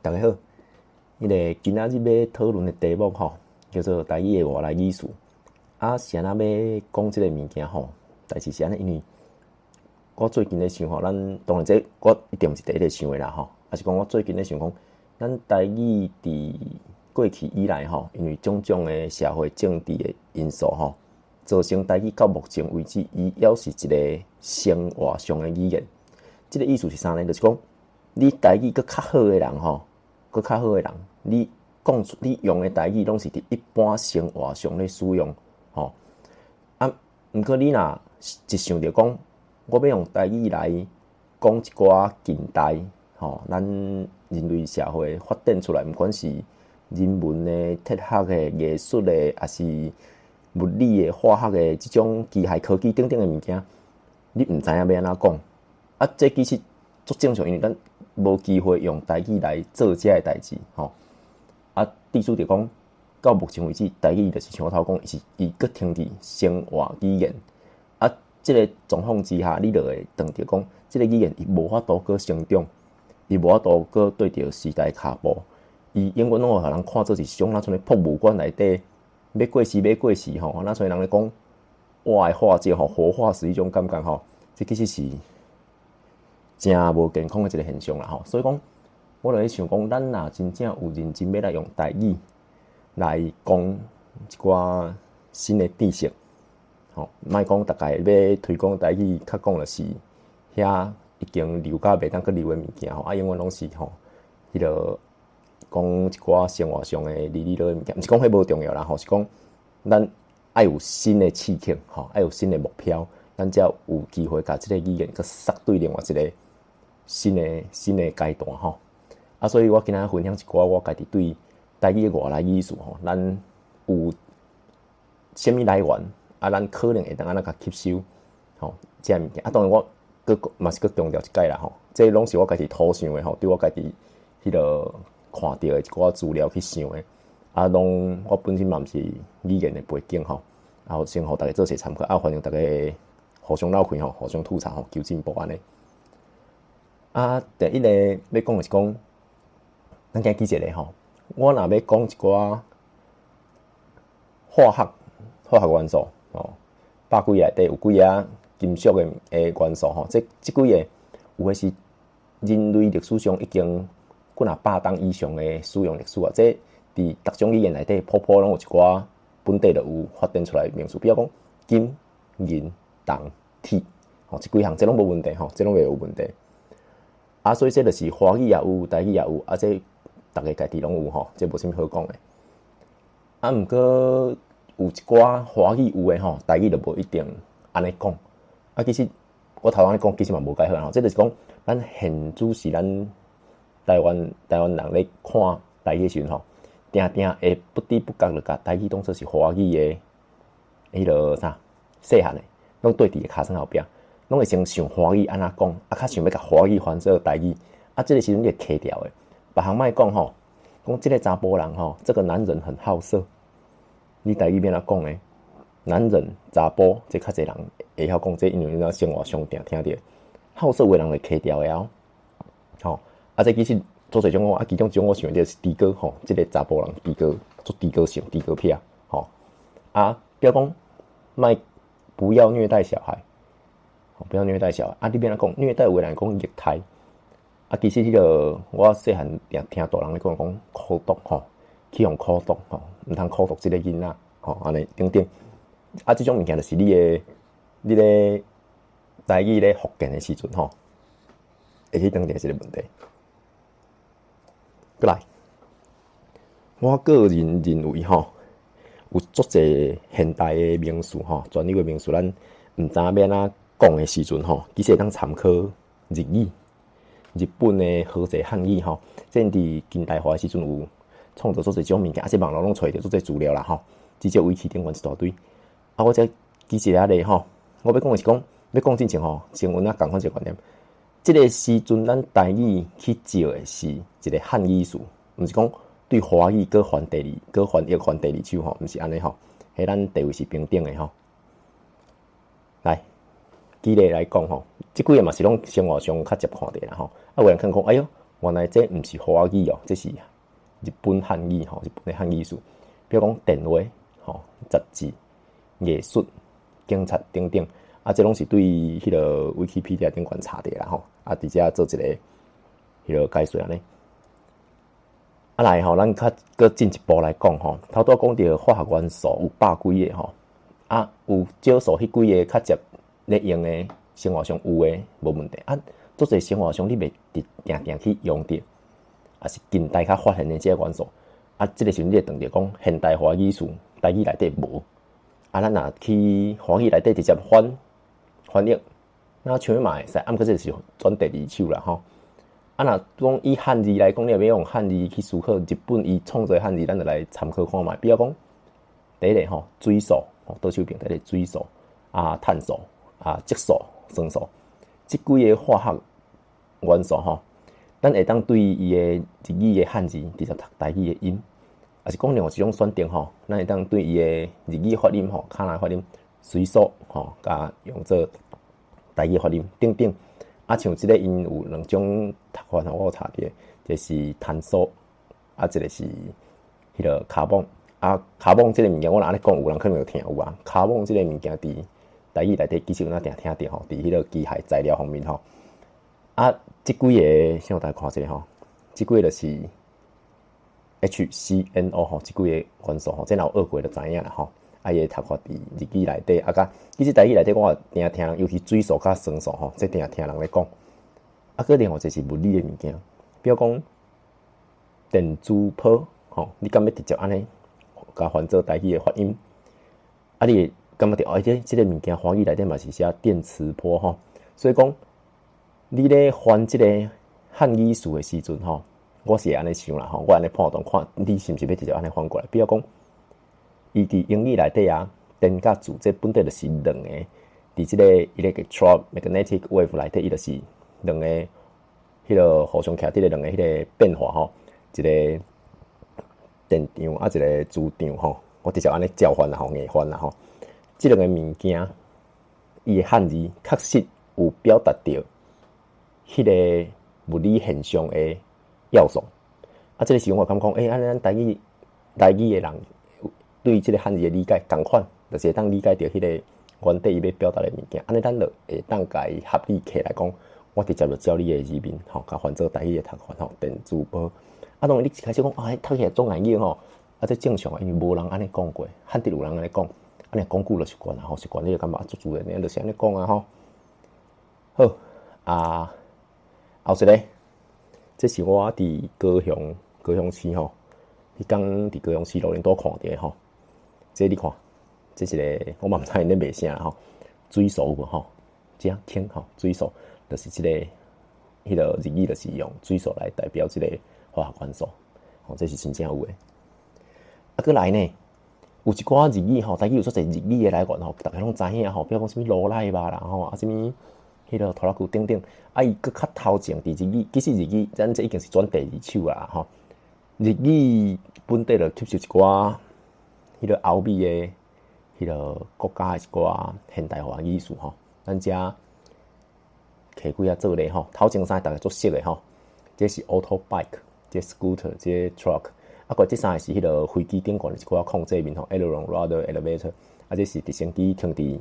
大家好，今仔日要讨论的题目叫做台语的外来语词。是安那要讲这个物件代志是安尼，因为我最近咧想咱当然我一定毋是第一个想的啦是讲我最近咧想讲，咱台语伫过去以来因为种种的社会政治的因素造成台语到目前为止，伊还是一个生活上的语言。这个意思是啥呢？就是讲，你台语较好的人较好的人，你讲出你用的台语，拢是伫一般生活上咧使用毋过你若一想着讲，我要用台语来讲一寡近代咱人类社会发展出来，毋管是人文的、哲学的、艺术的，还是物理的、化学的这种机械科技等等的物件，你毋知影要安怎讲这其实足正常，因为咱无机会用台语来做遮个代志意思就讲，到目前为止，台语就是像我头讲，伊佫停伫生活语言这个状况之下，你就会当着讲，这个语言伊无法度佫成长，伊无法度佫对着时代脚步，伊永远拢会互人看做是种那像博物馆内底要过时那像人咧讲活的化石活化石迄种感觉这其实是真无健康的一个现象啦所以讲，我就咧想讲，咱若真正有认真要来用台语来讲一寡新的知识莫讲大概要推广台语，较讲就是遐已经流甲袂当佫流的物件永远拢是迄个讲一寡生活上的里落的物件，毋是讲迄无重要啦是讲咱爱有新的刺激爱有新的目标，咱才有机会甲即个语言佫塞对另外一个新的阶段所以我今仔分享一寡我家己对台语的外来语词咱有啥物来源咱可能会当安怎甲吸收这物件当然我嘛是强调一解啦这拢是我家己土想的对我家己迄个看到的一寡资料去想的拢我本身嘛毋是语言的背景先互大家做些参考欢迎大家互相闹开互相吐槽求进步安尼第一个要讲的是讲，咱今记一个我若要讲一寡化学元素百几个内底有几个金属的元素这几个有的是人类历史上已经几若100档以上的使用历史这伫各种语言内底普拢有一寡本地就有发展出来的名词，比如讲金、银、铜、铁这几项这拢无问题这拢袂有问题所以这就是华语也有，台语也有这大家家己拢有这无啥物好讲的毋过有一寡华语有的台语就无一定安尼讲其实我头安尼讲其实嘛无解好这就是讲咱现主是咱台湾人咧看台语的时阵定会不知不觉就甲台语当作是华语的迄落啥细汉的拢对伫个骹床后壁拢会先想华语安怎讲较想要甲华语翻做台语这个时阵你会卡掉的别项莫讲讲这个查甫人这个男人很好色，你台语要安怎讲呢？男人查甫这较侪人会晓讲这，因为咱生活上定听着好色的人会卡掉的这其实做侪种其中一种我想着是猪哥这个查甫人猪哥做猪哥性猪哥癖比如讲不要虐待小孩不要虐待小孩你要安怎讲虐待有的人讲虐待其实迄个我细汉听大人咧讲苦毒去用苦毒毋通苦毒即个囡仔安尼等等即种物件就是你咧台语咧福建的时阵会去当着即个问题。过来，我个人认为有足侪现代的名词专有的名词，咱毋知影要安怎讲的时阵其实会当参考日本的和谐汉语这伫近代化的时阵有创造做一种物件这网络拢找着做这资料啦至少维基顶悬一大堆我再举一个例我要讲的是讲要讲进前先有共款一个观念，这个时阵咱台语去借的是一个汉语词，毋是讲对华语搁还第二手毋是安尼迄咱地位是平等的来举例来讲即几个嘛是拢生活上较接看的啦有人可能讲哎哟，原来这毋是华语哦，这是日本汉语吼，日本的汉语词。比如讲电话吼、杂志、艺术、警察等等，这拢是对迄个 Wikipedia 顶观查的啦吼，伫遮做一个迄个解说安尼。来吼，咱搁进一步来讲吼，头拄讲到化学元素有百几个吼，有少数迄几个较接咧用的生活上有诶无问题足侪生活上你袂定定去用到，是近代较发现的这个元素。这个时阵你会当着讲现代华语词台语内底无，咱若去华语内底直接翻译，那像嘛会使，毋过这是转第二手啦吼。若讲以汉字来讲，你要用汉字去思考，日本伊创作汉字，咱就来参考看觅。比如讲，第一个吼，水素，倒手边第一个水素，碳素，质素、酸素，即几个化学元素吼，咱会当对伊的日语的汉字直接读台语的音，是讲另外一种选择吼，咱会当对伊的日语发音吼，卡那发音水素吼，甲用做台语发音等等。像即个因有两种读法吼，我有查着，一是碳素，一个是迄个卡泵。卡泵即个物件，我若安尼讲，有人可能有听有啊。卡泵即个物件伫台语内底其实有定听着吼，伫迄个机械材料方面吼。即几个先互大家看一下吼，即几个就是 HCNO 吼，即几个元素吼，这若有学过就知影啦吼。伊个读法伫日语内底，其实台语内底我定听人，尤其水素甲酸素吼，这定听人咧讲。搁另外一是物理的物件，比如讲电磁波吼，你敢要直接安尼甲翻做台语的发音？你感觉着即个物件华语内底嘛是写电磁波吼，所以讲你咧翻即个汉语词的时阵吼，我是安尼想啦吼，我安尼判断看，你是毋是要直接安尼翻过来？比如讲。伊伫英语内底电甲磁这本底就是两个，伫即个electromagnetic wave 内底，伊就是两个迄个互相徛伫咧两个迄个变化吼，一个电场一个磁场吼，我直接安尼交换啦吼，硬翻啦吼，即两个物件，伊的汉字确实有表达着迄个物理现象的要素。即个时阵我感觉讲，安尼咱台语的人。对即个汉字的理解同款，就是会当理解到迄个原底伊要表达的物件。安尼咱就会当甲伊合理起来讲，我直接就照你的字面吼，甲翻做台语的读法吼，电磁波。当然你一开始讲读起来总难用吼，这正常因为无人安尼讲过，汉地有人安尼讲，安尼讲久就习惯啦吼，习惯你就感觉自然，就是安尼讲吼。好后一个，这是我伫高雄市吼，迄天伫高雄市路林都看着吼。这你看，这是个我嘛毋知因咧卖啥啦吼，水素有无吼？这氢吼，水素就是即个迄个日语就是用水素来代表即个化学元素，吼，这是真正有诶。搁来呢，有一寡日语吼，台语有出侪日语诶来源吼，大家拢知影吼，比如讲啥物罗赖吧啦吼，啥物迄个拖拉库等等，伊搁较头前伫日语，其实日语咱这已经是转第二手啦吼，日语本地就吸收一寡。迄个欧美的迄个国家的一寡现代化艺术吼，咱遮摕几做咧吼，头前三大家做熟的吼，这是 auto bike， 这 scooter， 这 truck， 过这三个是迄个飞机顶悬的一寡控制面吼 ，aileron rudder elevator， 这是直升机停伫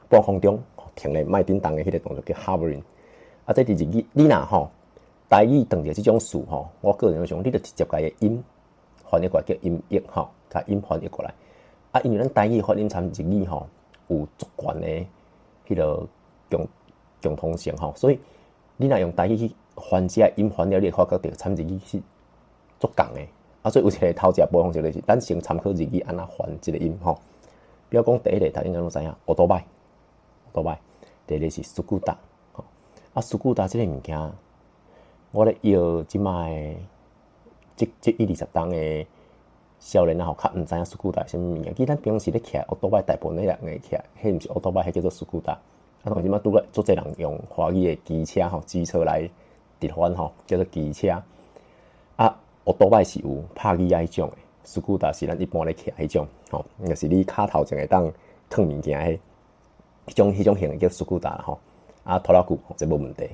半空中停咧卖叮当的迄个动作叫 hovering， 这伫日语你若吼台语当着这种词吼，我个人想，你就直接甲伊音翻译过来叫音译吼。甲音翻译过来，因为咱台语发音参日语吼有足悬的迄个共通性吼，所以你若用台语去翻这音翻了，你会发觉到参日语是足共的。所以有一个头一部分就是，咱先参考日语安怎翻这个音吼。比如讲第一个，大家应该拢知影，奥多拜，第二个是斯古达，斯古达这个物件，我咧摇即卖即120档的。少年啊，较毋知影斯古达啥物物件，其实咱平时咧骑奥多拜，大部分人会骑，迄毋是奥多拜，迄叫做斯古达。同即摆拄个足侪人用华语的机车吼，机车来直翻吼，叫做机车。奥多拜是有拍机迄种的，斯古达是咱一般咧骑迄种，吼，就是你骹头前会当扛物件迄种型叫斯古达啦吼。拖拉库这无问题。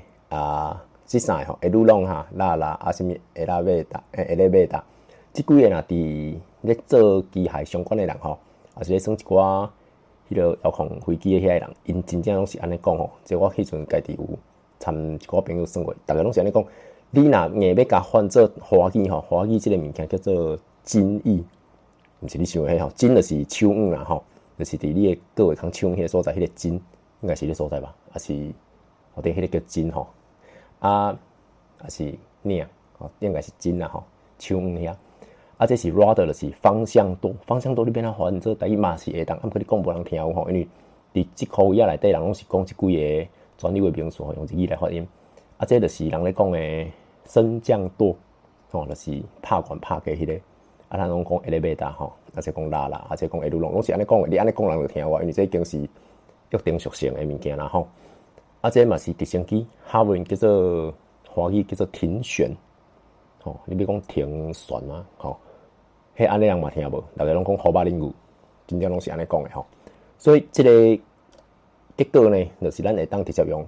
即三个吼，会鲁朗哈、拉拉啊，什物埃拉贝达、埃勒贝达，即几个若伫咧做机械相关的人吼，也是咧算一寡迄个遥控飞机的遐个人，因真正拢是安尼讲吼。即我迄阵家己有参一寡朋友算过，逐个拢是安尼讲。你若硬要甲换做华语吼，华语即个物件叫做金翼，毋是你想的吼，金就是手腕啦吼，就是伫你的各位空手腕迄个所在，迄个金应该是迄个所在吧？还是后底迄个叫金吼？啊，还是领吼，应该是金啦吼，手腕遐。啊，这是 rudder 就是方向舵，方向舵你变哪换做台语嘛是会当，啊，毋过你讲无人听有吼，因为伫即箍位仔内底人拢是讲即几个专有的名词吼，用日语来发音。啊，这就是人咧讲的升降舵，吼，就是拍悬拍低迄个。啊，咱拢讲 elevator 吼，啊，即讲拉拉，啊，即讲会路拢是安尼讲的。你安尼讲人就听我，因为这已经是约定俗成的物件啦吼。啊，这嘛是直升机，哈文叫做华语叫做停旋，吼，你要讲停旋嘛，吼，迄安尼人嘛听无，大家拢讲河马林语，真正拢是安尼讲的吼。所以这个结果呢，就是咱会当直接用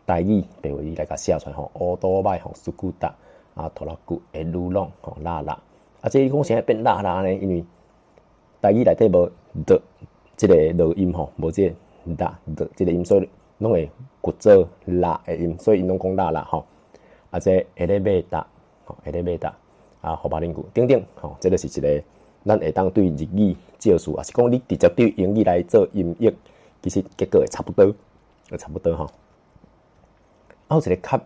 台语白话语来甲写出来吼，乌多摆吼，苏古达啊，拖拉古会鲁朗吼，拉拉啊，这你讲啥变拉拉呢？因为台语内底无的这个落音吼，无这拉的这个音，所以拢会骨做拉的音，所以因拢讲拉拉吼。啊，这下咧马达吼，下咧马达啊，河马林句等等吼，这就是一个咱会当对日语借数，也是讲你直接对英语来做音译，其实结果会差不多，差不多吼。啊，有一个较，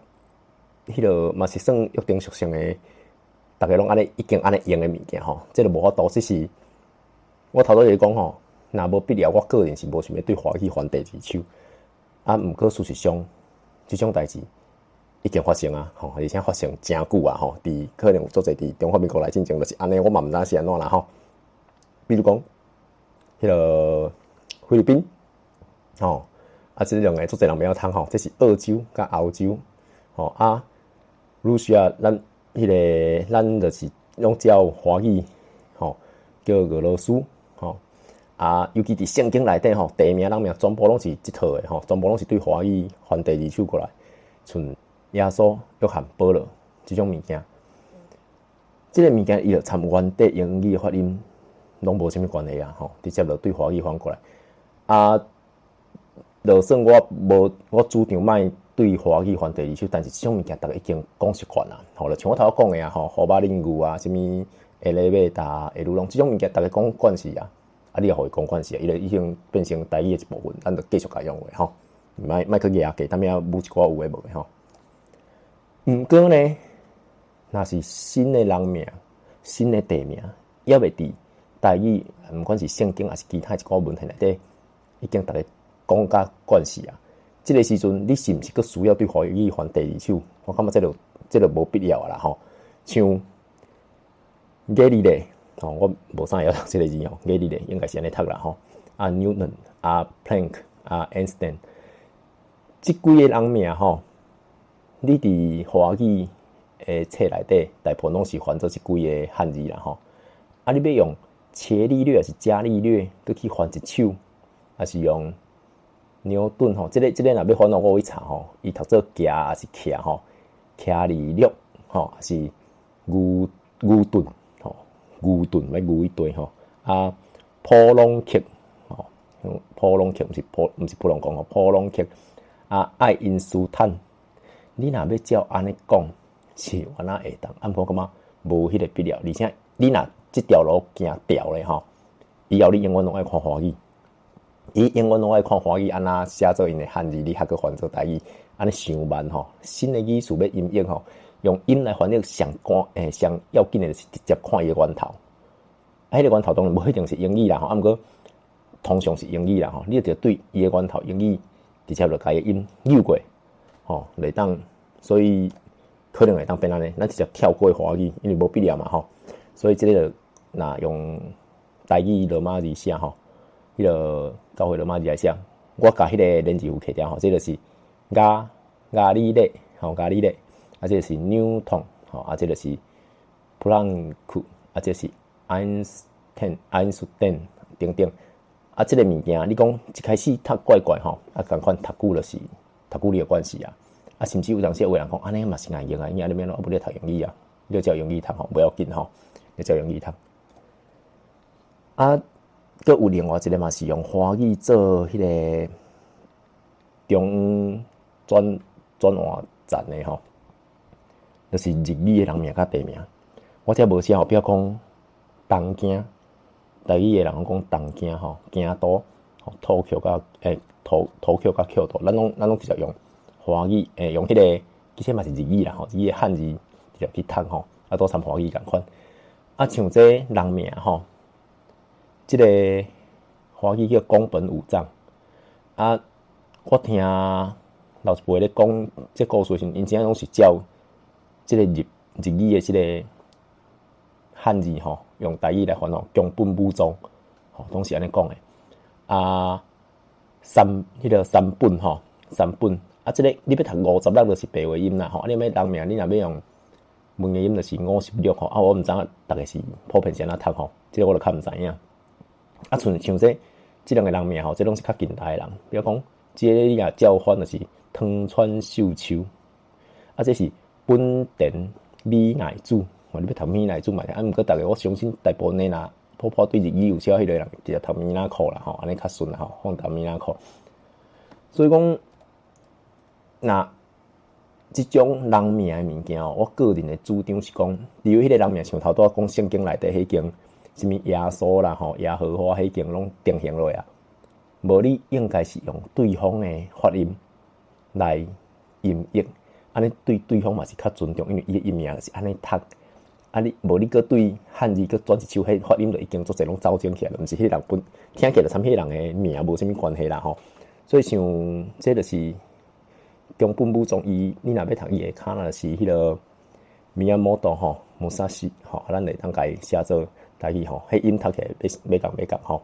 迄个嘛是算约定俗成的，大家拢安尼已经安尼用的物件吼，这个无法度，只是我头拄就讲吼，若无必要，我个人是无想要对华语还第二手。啊，毋过事实上，即种代志已经发生啊，吼，而且发生真久啊，吼，伫可能有做侪伫中华民国内进前就是安尼，我嘛毋知是安怎啦，吼。比如讲，迄个菲律宾，吼。啊，即两个做侪人袂晓通吼，这是澳洲甲澳洲，吼啊，鲁西亚咱咱就是拢叫华语，吼叫俄罗斯，吼啊，尤其伫圣经内底吼，地名人名全部拢是即套的吼，全部拢是对华语翻第二手过来，像耶稣、约翰、保罗即种物件，即个物件伊就参原底英语发音拢无啥物关系啊，吼，直接就对华语翻过来啊。就算我主张卖对华语翻第二手，但是这种物件大家已经讲习惯啦。吼，就像我头讲的啊，吼，河马林语啊，什物下咧马达、下鲁朗，这种物件大家讲惯势啊，啊，你也互伊讲惯势啊，伊就已经变成台语的一部分，咱就继续甲用的吼，莫去压价，但咩补一寡有诶无诶吼。毋过呢，若是新的人名、新的地名，也袂伫台语，毋管是圣经还是其他一寡文献内底，已经大家讲甲惯势啊，即个时阵你是毋是佫需要对华语翻第二手？我感觉这就无必要啦吼。像伽利略吼，我无啥会晓读即个字吼，伽利略应该是安尼读啦吼。啊 ，Newton 啊 ，Planck 啊 ，Einstein， 即几个人名吼，你伫华语诶册内底，大部分拢是翻做即几个汉字啦吼。啊，你要用伽利略还是伽利略，佫去翻一手，还是用牛顿吼，这个若要翻到我去查吼，伊读做夹还是徛吼，伽利略吼，还是牛顿吼，牛顿要牛一堆吼，啊，普朗克吼，普朗克毋是普朗讲吼，普朗克啊，爱因斯坦，你若要照安尼讲，是原哪会当？啊，毋过感觉无迄个必要，而且你若即条路行掉咧吼，以后你永远拢爱看华语。伊英文拢爱看华语，安那写做因的汉字，你还佫翻做台语，安尼伤慢吼。新的语词要音译吼，用音来翻译上要紧的就是直接看伊的源头。啊，迄个源头当然无一定是英语啦吼，啊，毋过通常是英语啦吼。你就对伊的源头英语直接就甲伊音扭过，吼，来当，所以可能会当变安尼，咱直接跳过华语，因为无必要嘛吼。所以即个若用台语罗马字写吼。迄个教会罗马字来写，我甲迄个连字符摕掉吼，这就是伽利略吼，伽利略，啊，这是牛顿吼，啊，这就是普朗克，啊，这是爱因斯坦等等，啊，这个物件你讲一开始读怪怪吼，啊，共款读久就是读久你的关系啊，啊，甚至有当时有人讲，安尼嘛是硬用啊，你安尼免咯，不咧读英语啊，你照英语读吼，不要紧吼，你照英语读。啊，佮有另外一个嘛是用华语做迄个中转换站的吼，就是日语的人名甲地名。我遮无写吼，比如讲东京，台语的人讲东京吼，京都吼，Tokyo 甲Tokyo 甲 Kyoto， 咱拢直接用华语用迄个，其实嘛是日语啦吼，日语汉字直接去读吼，啊都参华语共款。啊，像这人名吼，即个华语叫宫本武藏。啊，我听老一辈咧讲这故事时，因真拢是照即个日语的即个汉字吼，用台语来翻吼，宫本武藏吼，拢是安尼讲的。啊，迄个三本吼，三本啊，即个你要读56就是白话音啦吼，啊，你要人名，你若要用文言音就是56吼，啊，我毋知影逐个是普遍是安怎读吼，即个我就较毋知影。啊，像即两个人名吼，即拢是较近代的人，比如讲，即个你若照翻就是汤川秀秋，啊，这是本田美奈子，你要读美奈子嘛？啊，毋过逐个我相信大部分的人普对日语有写迄个人，直接读米纳口啦吼，安尼较顺啦吼，放读米纳口。所以讲，那即种人名的物件我个人的主张是讲，例如迄个人名像头拄讲圣经内底迄间，什物耶稣啦吼，耶和华迄间拢定型落啊。无你应该是用对方的发音来音译，安尼对方嘛是较尊重，因为伊的音名是安尼读。啊你无你搁对汉字搁转一手，迄发音就已经足侪拢走正起来，毋是迄个人本听起来参迄人的名无啥物关系啦吼。所以像这就是宫本武藏伊，你若要读伊的卡那是迄个Miyamoto吼，Musashi吼，咱会当家写做台语吼，迄音读起来袂共吼。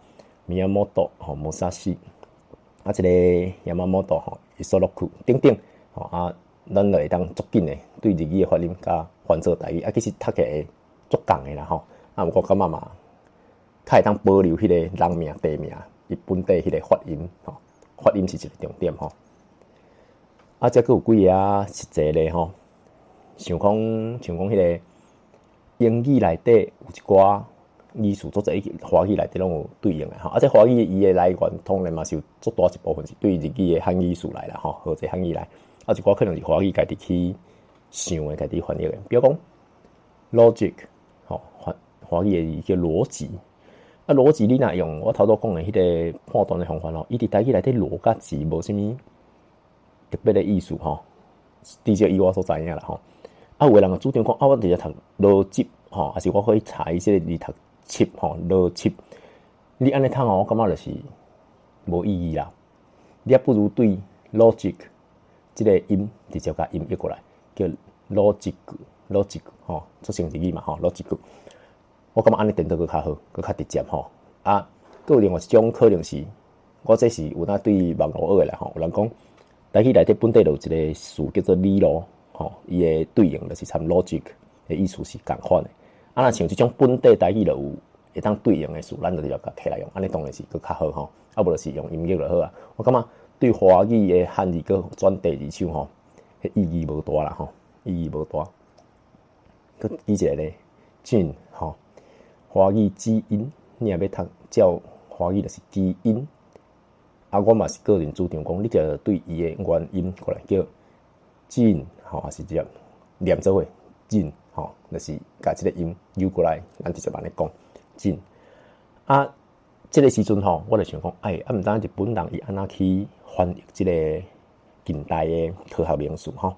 Miyamoto 吼，Musashi 啊，一个 Yamamoto 吼，Isoroku 等等吼啊，咱就会当足紧的对日语的发音甲翻做台语啊，其实读起来足共的啦吼。啊，我感觉嘛，较会当保留迄个人名地名伊本地迄个发音吼，发音是一个重点吼。啊，则佫有几个实际咧吼，像讲迄个英语内底有一寡语词，做在华语内底拢有对应的吼。啊，这华语伊的来源当然嘛是有足大一部分是对日语的汉语词来啦吼，或者汉语来。啊，一寡可能是华语家己去想的，家己翻译的。比如讲 logic 吼，华语的叫逻辑。啊，逻辑你若用我头拄讲的迄个判断的方法吼，伊伫台语内底逻甲字无啥物特别的意思吼，至少以我所知影啦吼。啊，有个人主张讲，啊，我直接读逻辑吼，还是我可以查伊即个字读辑吼，逻辑。你安尼读吼，我感觉就是无意义啦。你还不如对 logic 即个音直接甲音译过来，叫 logic 吼，做成日语嘛吼 logic。我感觉安尼电脑佫较好，佫较直接吼。啊，佫有另外一种可能是，我这是有哪对网络学的啦吼，有人讲。台语内底本地就有一个词叫做理路，吼，伊的对应就是参 logic 的意思是共款的。啊，若像即种本地台语就有会当对应的词，咱就要甲摕来用，安尼当然是佫较好吼。啊，无就是用音译就好啊。我感觉对华语的汉字佫转第二首吼，迄意义无大啦吼，意义无大。佫记一个咧，俊吼，华语基因，你若要读照华语就是基因。啊，我嘛是个人主张讲，你就对伊的原音过来叫进吼，还是直接念做伙进吼，就是甲即个音扭过来，咱直接安尼讲进。啊，即个时阵吼，我就想讲，啊，毋知日本人伊安怎去翻译即个近代的科学名词吼？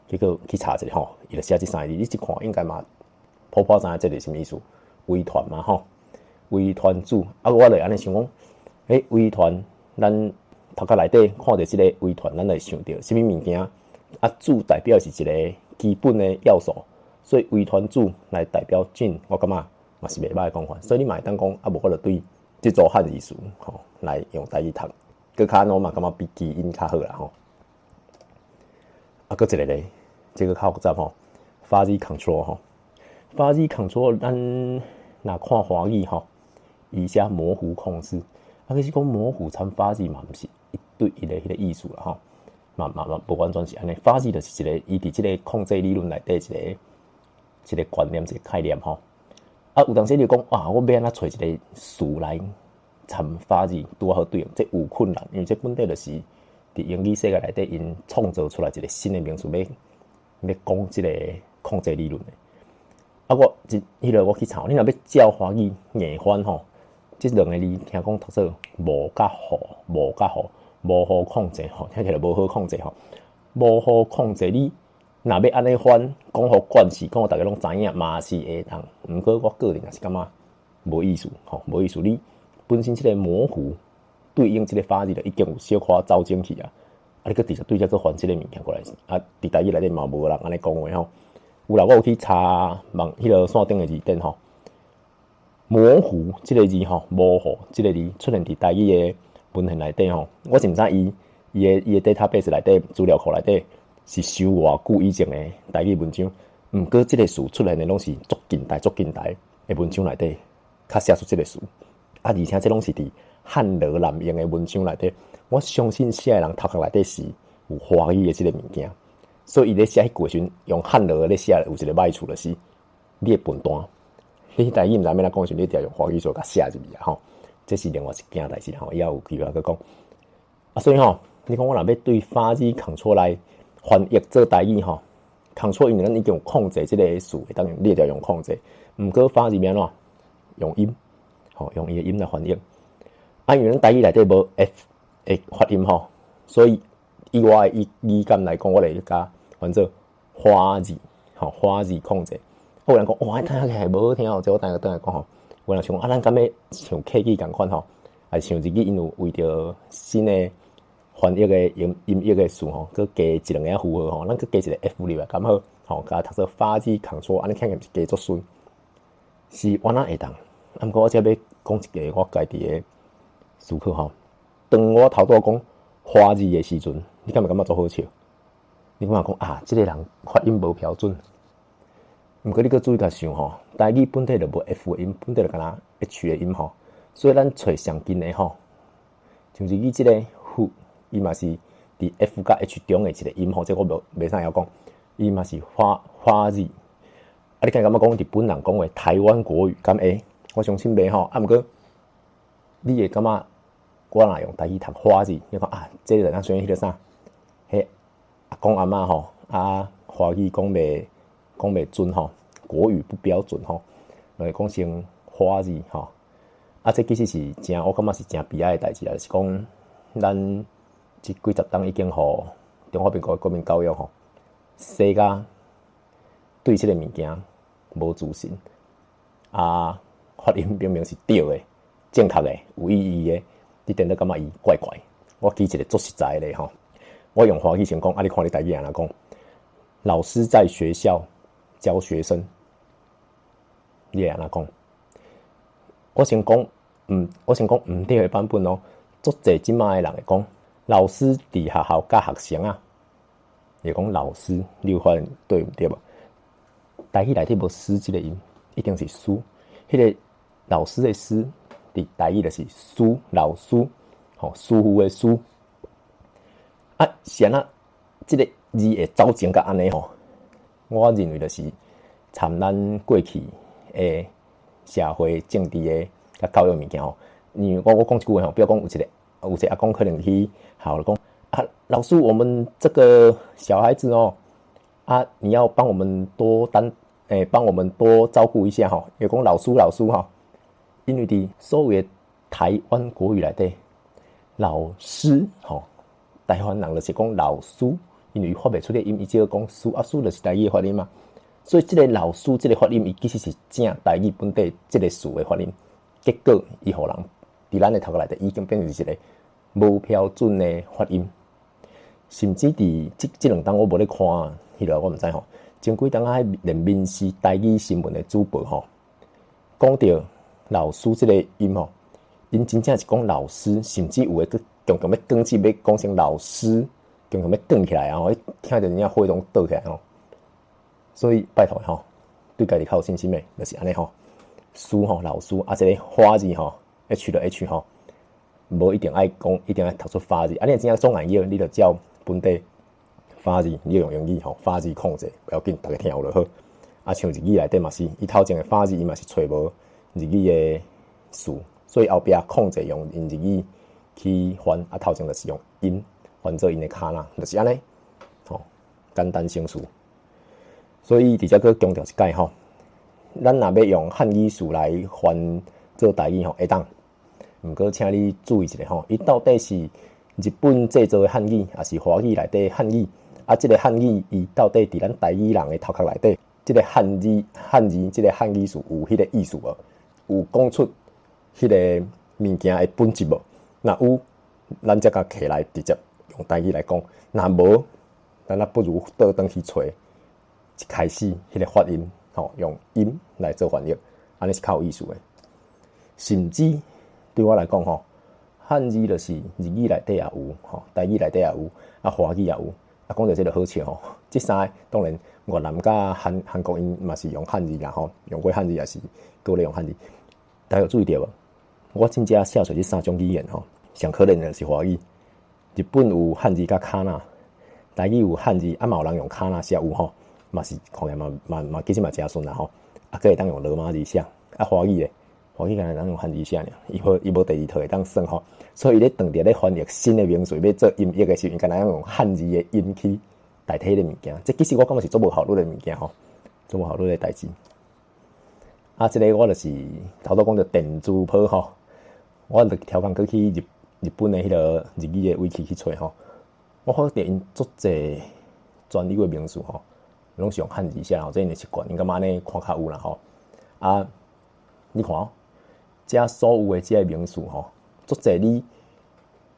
结果去查一下吼，伊就写即三个字，你一看应该嘛，普知影即个什么意思？微团嘛吼，微团子。啊，我就安尼想讲，微团。咱读到内底看到即个微团，咱会想到什么物件？啊，子代表是一个基本的要素，所以微团子来代表菌，我感觉嘛是袂歹的讲法。所以你嘛会当讲，啊无我就对即组汉字词吼来用台语读，佮较我嘛感觉比基因较好啦吼。啊，佮一个咧，这个较复杂吼，fuzzy control 吼，fuzzy control 咱若看华语吼，以下模糊控制。啊，其实讲模糊参发字嘛，毋是一对一的迄个意思啦吼。不完全是安尼。法治就是一个伊伫即个控制理论内底一个观念，一个概念吼。啊，有当时你讲啊，我要安怎找一个词来参法治拄好对应，这有困难，因为这本底就是伫英语世界内底因创造出来一个新的名词，要讲即个控制理论的。啊，我去查，你若要教华语硬翻吼，即两个字听讲读做无甲好，无好控制吼，听起来无好控制吼，无好控制你。若要安尼翻，讲互惯势，讲互大家拢知影嘛是会当。毋过我个人也是感觉无意思吼，无意思。你本身即个模糊对应即个法律，已经有小可走精去啊。啊，你搁直接对遮搁翻即个物件过来，啊，伫台语内底嘛无人安尼讲话吼。有啦，我有去查迄个线顶的字典吼，模糊即个字吼，模糊即个字出现伫台语的文献内底吼，我是毋知伊的 database 内底资料库内底是收偌久以前的台语文章，毋过即个词出现的拢是足近代的文章内底，较写出即个词，啊，而且这拢是伫汉罗南用的文章内底，我相信写的人头壳内底是有华语的即个物件。所以伊咧写迄过时用汉罗咧写，有一个歹处就是你会笨蛋。你台语毋知要怎讲时，你就要用华语做甲写入去啊吼。这是另外一件代志吼，以后有机会再讲。啊，所以吼，你讲我若要对法字Ctrl来翻译做台语吼，Ctrl因为咱已经有控制即个词，当然你一定要用控制。毋过法字安怎用音，吼用伊个音来翻译。啊，因为咱台语内底无 F 的发音吼，所以以我的语感来讲，我来加翻做花字，吼花字控制。有人讲哇，听起来无好听哦，即我等下讲吼。我若想啊，咱敢要像客语共款吼，还是像日语因有为着新的翻译的音译的词吼，佮加一两个符号吼，咱佮加一个 F 入来，咁好，吼，甲读做法字Ctrl，安尼听起来是加足顺，是我哪会当？啊，毋过我只要讲一个我家己的思考吼。当我头拄讲花字的时阵，你敢觉足好笑？你感觉讲啊，即个人发音无标准。毋过你搁注意甲想吼，台语本体就无 F 的音，本体就敢若 H 的音吼，所以咱找上近的吼，像日语即个虎，伊嘛是伫 F 甲 H 中的一个音吼，即我袂啥晓讲，伊嘛是花字。啊，你敢觉讲日本人讲话台湾国语，敢会？我相信袂吼。啊，毋过你会感觉我若用台语读花字，你讲啊，即个人像迄个啥，迄阿公阿嬷吼，啊华语讲袂准吼，国语不标准吼，来讲成花字吼。啊，这其实是真，我感觉是真悲哀的代志啦，就是讲咱即几十档已经互中华民国国民教育吼，洗甲对即个物件无自信，啊，发音明明是对的、正确的、有意义的，你等到感觉伊怪怪。我举一个足实在的吼，我用华语先讲，啊，你看你台语安怎讲？老师在学校教学生，你会安怎讲？我先讲毋对的版本哦。足侪即卖的人会讲，老师伫学校教学生啊，会讲老师，你有发现对毋对无？台语内底无师即个音，一定是师。迄个老师的师，伫台语就是师，老师，吼，师傅的师。啊，是安那即个字会走成甲安尼吼？我认为就是参咱过去的社会政治的甲教育物件吼。因为我讲一句话吼，比如讲有一个阿公可能去好了讲啊，老师，我们这个小孩子哦，啊，你要帮我们多照顾一下吼。又讲老师吼，因为伫所谓的台湾国语内底，老师吼，台湾人就是讲老师，因为发袂出个音，伊只要讲师，啊师就是台语的发音嘛。所以即个老师即个发音，伊其实是正台语本地即个词的发音，结果伊互人伫咱的头壳内底已经变成一个无标准的发音，甚至伫即两档我无咧看，迄落我毋知吼。前几档啊，连民视台语新闻的主播吼，讲到老师即个音吼，因真正是讲老师，甚至有诶去强要更起，要讲成老师，强要更起来啊！听着人家火拢倒起来吼。所以拜托吼，对家己较有信心诶，就是安尼吼，师吼老师啊，即个花字吼 ，H 的 H 吼。无一定爱讲，一定爱读出发字。啊，你真正总爱要，你就照本地法字你用英语吼，法字控制不要紧，大家听有就好。啊，像日语内底嘛是，伊头前的法字伊嘛是找无日语的词，所以后壁控制用日语去翻，啊头前就是用音翻做因的卡那，就是安尼，吼，简单省事。所以直接去强调一解吼，咱若要用汉语词来翻做台语吼，会当。毋过请你注意一下吼，伊到底是日本制造的汉语，还是华语内底汉语？啊，即个汉语伊到底伫咱台语人的头壳内底，即个汉字，即个汉语词有迄个意思无？有讲出迄个物件的本质无？若有，咱才甲摕来直接用台语来讲；若无，咱不如倒转去找一开始迄个发音，吼，用音来做翻译，安尼是较有意思的。甚至对我来讲吼，汉字就是日语内底也有，吼，台语内底也有，啊，华语也有。啊，讲到这个好笑吼，这三个当然越南甲韩国因嘛是用汉字啦吼，用过汉字也是各咧用汉字。大家有注意到无？我真正写出这三种语言吼，上可怜的是华语。日本有汉字甲卡那，台语有汉字，啊嘛有人用卡那写有吼，嘛是看起嘛其实嘛真顺啦吼。啊，可会当用罗马字写，啊华语咧。华语敢若用汉字写尔，伊无第二套会当算吼，所以伊咧当着咧翻译新的名词，要做音译的时候，伊敢若用汉字的音去代替的物件。这其实我感觉是做无效率的物件吼，做无效率的代志。啊，这个我就是头拄讲到电子谱吼，我就超工去日本的迄个日语的 wiki 去找吼，我发现因足侪专有的名词吼，拢是用汉字写，吼，这因的习惯，应该嘛安尼看较有啦吼。啊，你看哦。遮所有的这个名词吼，足侪你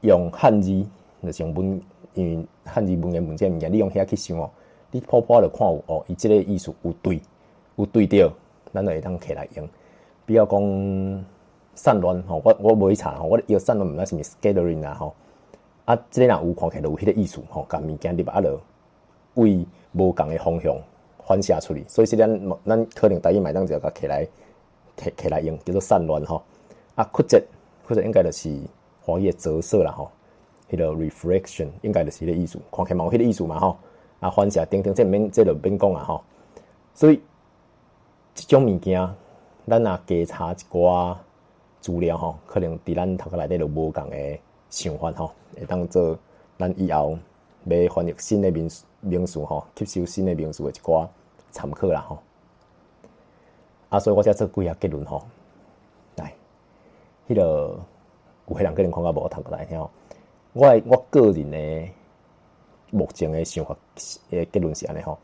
用汉字，就是用因为汉字文言文这物件，你用遐去想哦，你普普就看有哦，伊即个意思有对着，咱就会当摕来用。比如讲散乱吼，我无去查吼，我伊个散乱毋知是毋是 scattering 啦吼，啊，即个若有看起来就有迄个意思吼，甲物件入啊落为无共的方向反射出去，所以是咱可能台语买当就甲摕来用，叫做散乱吼。啊，曲折应该就是华语的折射啦吼，迄个 reflection 应该就是迄个意思，看起嘛有迄个意思嘛吼。啊，反射等等，这就免讲啊吼。所以即种物件，咱若加查一寡资料吼，可能伫咱头壳内底就无共的想法吼，会当做咱以后要翻译新的名词吼，吸收新的名词的一寡参考啦吼。啊，所以我才做几下结论吼，来，迄个有迄人可能看到无读过来听吼。我个人的目前的想法结论是安尼吼，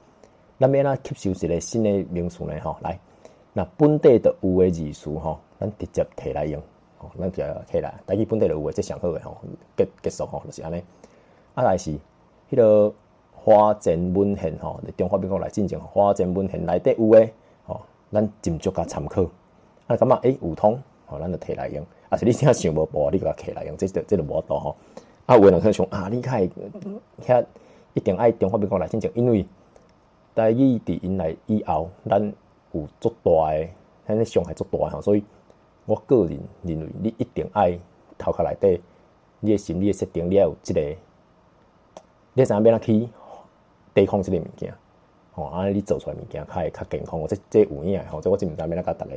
咱要吸收一个新的名词呢吼，来，那本地就有的字词吼，咱直接摕来用，吼，咱直接摕来，台语本地就有的，这上好的吼，结束吼，就是安尼。啊，来是迄个花钱文献吼，中华民国来进行花钱文献内底有的吼。咱斟酌甲参考，啊，感觉有通，吼，咱就摕来用。啊，是你真想无步，你就甲摕来用，这就无度吼。啊，有人可能想啊，你遐一定爱中华民国来进行，因为台语伫因来以后，咱有足大的，咱咧伤害足大的吼，所以我个人认为，你一定爱头壳内底，你的心理的设定，你要有即个，你知影要哪去抵抗即个物件。吼，安尼你做出来物件较会较健康。这有影吼，这我真毋知要哪甲大家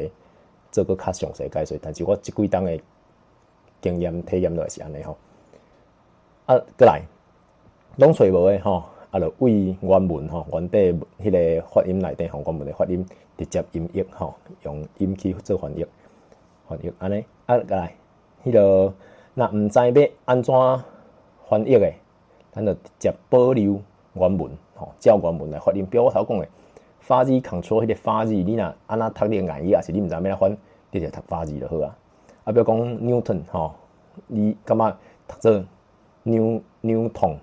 做个较详细解说。但是我即几档的经验体验就是安尼吼。啊，过来，拢找无的吼，啊，就为原文吼，原底迄个发音内底吼，原文的发音直接音译吼，用音去做翻译安尼。啊，过来，迄个若毋知要安怎翻译的，咱就直接保留原文。吼，照原文来发音，比如我头讲的法字 control 迄个法字，你若安那读你个言语，也是你毋知要哪翻，你就读法字就好啊。啊，比如讲 Newton 吼，你感觉读做 Newton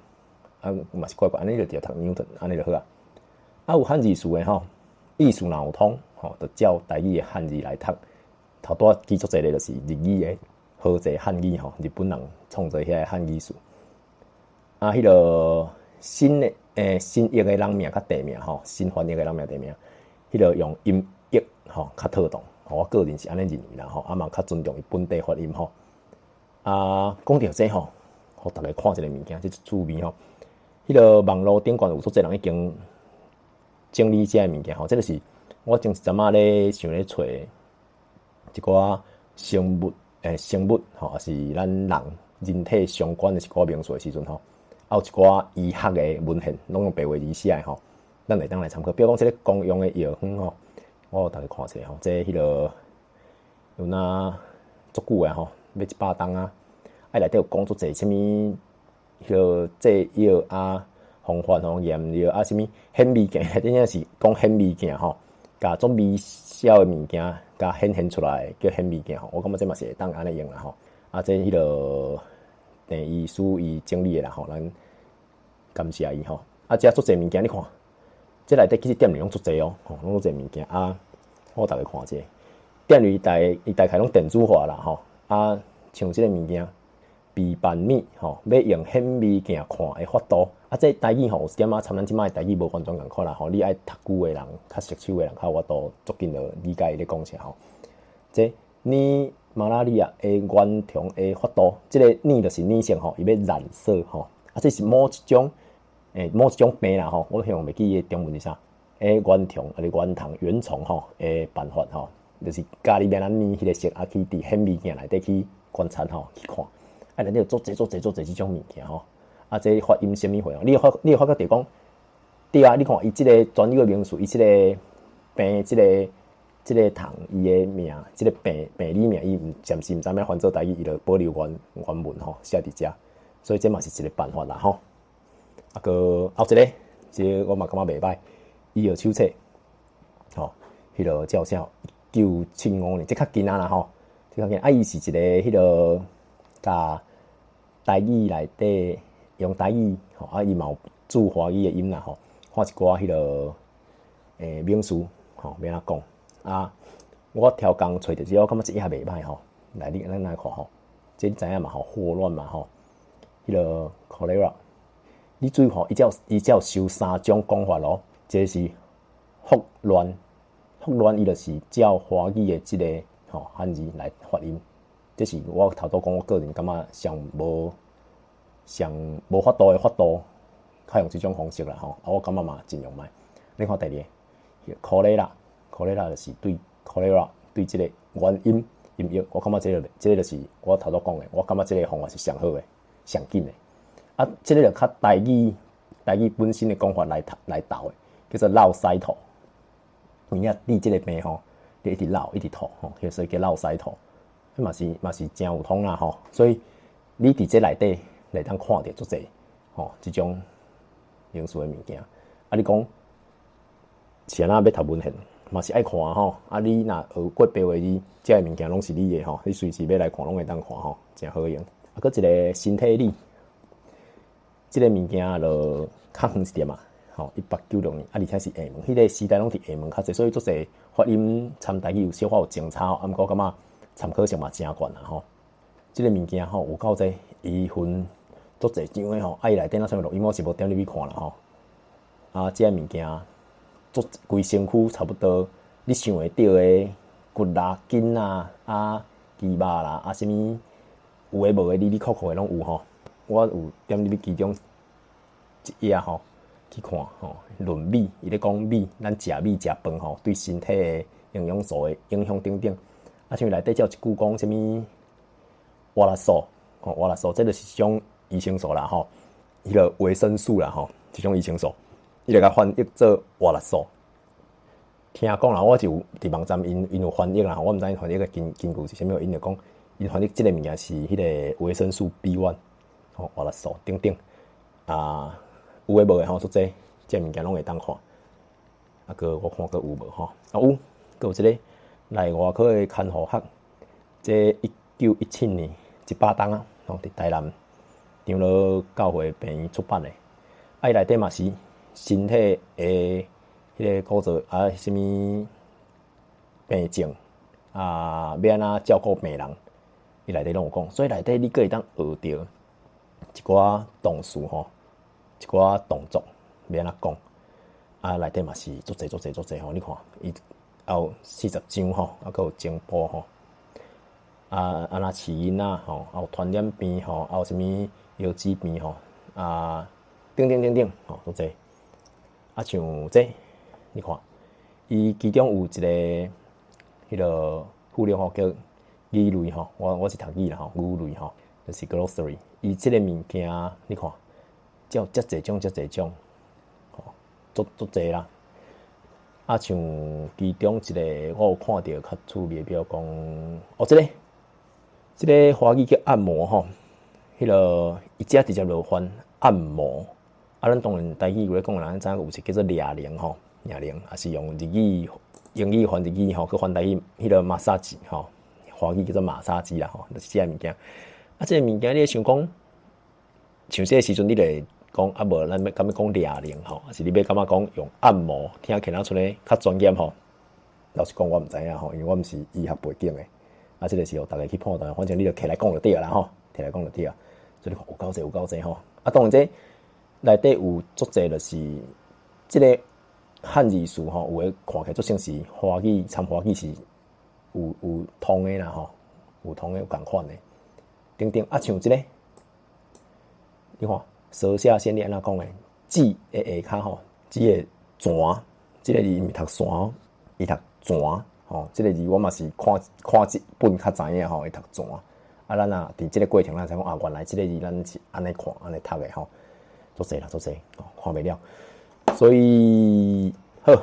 啊，嘛是怪怪，安尼就直接读 Newton， 安尼就好啊。啊，有汉字词的吼，意思若有通，吼，就照台语的汉字来读。头拄记足侪个就是日语的好济汉语吼，日本人创造遐个汉语词。啊，迄个新译的人名甲地名吼，新翻译的人名地名，迄个用音译吼较妥当，我个人是安尼认为啦吼，啊嘛较尊重伊本地发音吼。啊，讲到这吼，互大家看一个物件，即趣味吼。迄个网络顶悬有足侪人已经整理这物件吼，这就是我前一阵仔咧想咧找一寡生物吼，还是咱人体相关的一寡名词的时阵吼，还有一寡医学的文献，拢用白话字写的吼，咱会当来参考。比如讲，这个公用的药方吼，我大家看一下吼，这迄个有哪足久的吼，要100档啊，内底有讲足侪什么迄个制药啊。方法吼，验料啊，什么显微镜，真正是讲显微镜吼，甲足微小的物件，甲显现出来叫显微镜吼。我感觉这嘛是会当安尼用啦吼。啊，这迄个陈医师伊整理的啦吼，咱感谢伊吼。啊，遮足侪物件你看，这内底其实店里拢足侪哦，吼，拢足侪物件啊。我大家看者，店里伊大概拢电子化啦吼。啊，像这个物件。避斑米吼，要用显微镜看的法度，啊，这台语吼有一点参咱即摆台语无完全共款啦吼，你爱读久的人、较熟手的人，较法度足紧就理解伊咧讲啥吼。这尼马拉利亚的原虫的法度，这个尼就是尼性吼，伊要染色吼，啊，这是某一种病啦吼，我想袂记伊中文是啥，原虫啊，原虫吼的办法吼，就是教你要安尼迄个色啊，去伫显微镜内底去观察吼，去看。啊，内底有做这种物件吼，啊，这发音什么货哦？你有发觉着讲，对啊，你看伊即个专有名词，伊即个病，即个糖伊的名，即个病理名，伊暂时毋知影翻做台语，伊就保留原文吼，写伫遮，所以这嘛是一个办法啦吼。啊个后一个，这我嘛感觉袂歹，医药手册，吼，迄个叫啥？1975年，这较近啊啦吼，这较近，啊，伊是一个迄个。甲台语内底用台语吼，啊伊嘛有注华语的音啦吼，看一寡迄个名词吼，要安怎讲啊？我挑工找着这个，我感觉这也袂歹吼。来，咱来看吼，这你知影嘛吼，霍乱嘛吼，迄个 cholera， 你注意吼，伊只有收3种讲法咯，这是霍乱伊就是照华语的即个吼汉字来发音。这是我头拄讲，我个人感觉上无法度的法度，较用这种方式啦吼。啊，我感觉嘛尽量卖。你看第二，cholera 就是对 cholera 对这个原音译，我感觉这个就是我头拄讲的，我感觉这个方法是上好的、上紧的。啊，这个就较台语本身的讲法来斗的，叫做落腮头。因为你这个病吼，你一直落一直吐吼，所以叫落腮头。迄嘛是真有通啦吼，所以你伫这内底来当看到足侪吼，即种名词的物件。啊，你讲是安那要读文献，嘛是爱看吼。啊，你若学过白话字，这个物件拢是你的吼，你随时要来看拢会当看吼，真好用。啊，搁一个身体理，即个物件就较远一点嘛。吼，1896年，啊，而且是厦门，迄个时代拢伫厦门较济，所以足侪发音参台语有小可有精差，啊，毋过感觉。参考性嘛真悬啦吼，即个物件吼有够济，伊分足侪张诶吼，啊伊内底那上面录音我是无点入去看啦吼。啊，即个物件足规身躯差不多，你想会到诶骨啦、筋啦、肌肉啦、什物有诶无诶，里扣诶拢有吼。我有点入去其中一页吼去看吼，论米，伊咧讲米，咱食米食饭吼，对身体诶营养素诶影响等等。啊，像内底只有一句讲什么瓦拉素，吼瓦拉素，这就是一种维生素啦吼，迄个维生素啦吼，一种维生素，伊就甲翻译做瓦拉素。听讲啦，我就伫网站因有翻译啦，我毋知因翻译个根据是啥物，因就讲因翻译即个物件是迄个维生素 B1，吼瓦拉素等等啊，有诶无诶吼，足济即物件拢会当看。啊个我看个有无吼，啊有，个有即个。来外口的看护学，这1917年100档啊，吼，伫台南长老教会病院出版的。啊，伊内底嘛是身体的迄个构造啊，什物病症啊，要安怎照顾病人，伊内底拢有讲。所以内底你可会当学到一寡动词吼，一寡动作要安怎讲。啊，内底嘛是足济吼，你看伊。有40张吼，啊，佮有情报吼，啊，安那饲囡仔吼，啊有传染病吼，啊有啥物腰子病吼，啊，等吼，足济。啊，像这，你看，伊其中有一个迄个辅料吼，叫语类吼，我是读语啦吼，语类吼，就是 glossary。伊即个物件，你看，有遮济种，吼，足济啦。啊，像其中一个我有看到较趣味，比如讲，哦，即个华语叫按摩吼，迄个伊遮直接就翻按摩。啊，咱当然台语有咧讲，咱知影有一个叫做哑铃吼，哑铃也是用日语、英语翻日语吼，去翻台语，迄个马杀鸡吼，华语叫做马杀鸡啦吼，就是遮个物件。啊，即个物件你想讲，像这个时阵你咧讲啊无，咱要敢要讲哑铃吼，还是你要感觉讲用按摩，听起来出来较专业吼。老实讲，我毋知影吼，因为我毋是医学背景诶。啊，即个是互大家去判断，反正你就摕来讲就对啦吼，摕来讲就对啊。所以你看有够济吼。啊，当然这内底有足济就是即个汉字词吼，有诶看起来足像是华语掺华语是有通诶啦吼，有通诶有共款诶。等啊，像即个，你看舌下先你安怎讲诶？字诶下骹吼，字诶泉，即个字毋是读山吼，伊读泉吼。即个字我嘛是看一本较知影吼，伊读泉。啊，咱啊伫即个过程咱才讲啊，原来即个字咱是安尼看安尼读诶吼。足济，看袂了。所以好，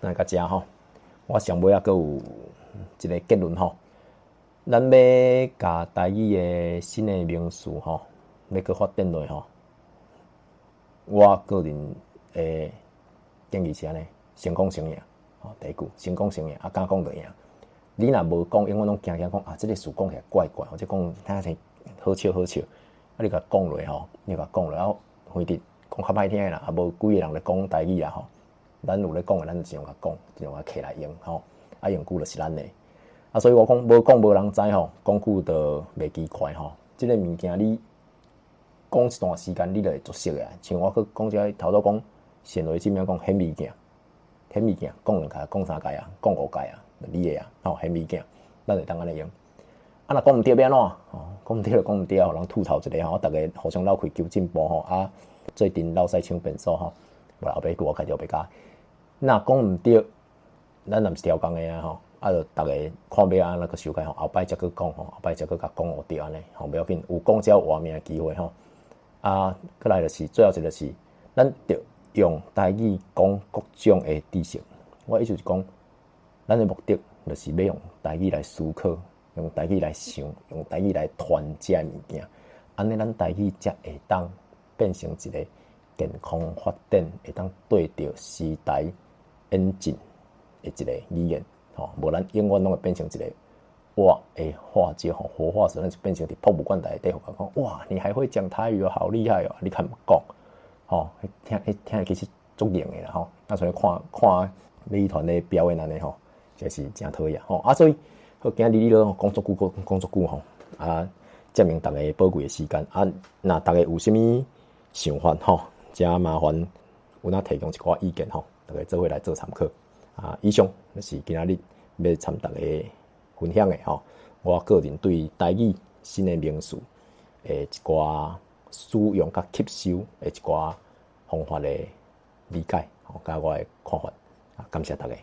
咱到遮吼，我上尾啊，阁有一个结论吼。咱要甲台语的新的名词吼，要阁发展落吼。我个人诶建议是安尼，成功成赢。吼，第一句成功成赢，啊，敢讲就赢。你若无讲，永远拢惊讲啊，即个词讲起来怪怪，或者讲听起好笑。啊，你甲讲落吼，你甲讲落，然后反正讲较歹听啦，啊无几个人咧讲台语啦吼。咱有咧讲诶，咱就尽量甲讲，尽量甲摕来用吼。啊，用句就是咱诶。啊，所以我讲无讲无人知吼，讲句就袂奇怪吼。即个物件你讲一段时间，你就会熟悉诶。像我去讲遮头拄讲，显微镜面讲显微镜，讲两下，讲三届啊，讲5届啊，你诶啊，吼显微镜，咱会当安尼用。啊，若讲毋对要安怎？吼，讲毋对就讲毋对，互人吐槽一下吼，逐个互相斗开求进步吼。啊，最近老师抢便所吼，无后尾我开条别教。若讲毋对，咱若毋是调工诶啊吼。啊，就逐个看要安怎个修改吼，后摆则去讲吼，后摆则去甲讲学对安尼吼，袂要紧，有讲才有活命诶机会吼。啊，过来就是最后一个是，咱着用台语讲各种诶知识。我意思是讲，咱诶目的就是要用台语来思考，用台语来想，用台语来传这物件。安尼咱台语才会当变成一个健康发展，会当对着时代演进诶一个语言。吼，无咱永远拢会变成一个哇诶化解吼活化石，咱就变成伫博物馆内底互讲哇，你还会讲台语哦，好厉害哦！你看讲，吼，听其实足硬诶啦吼。啊，所以看美团咧表演安尼吼，就是真讨厌吼。啊，所以好今日你咧讲足久吼，啊，证明大家宝贵诶时间啊，若大家有啥物想法吼，则麻烦有哪提供一寡意见吼，大家做伙来做参考。啊，以上就是今仔日要参大家分享的吼。我个人对台语新的名词一寡使用甲吸收一寡方法的理解，甲我的看法。啊，感谢大家。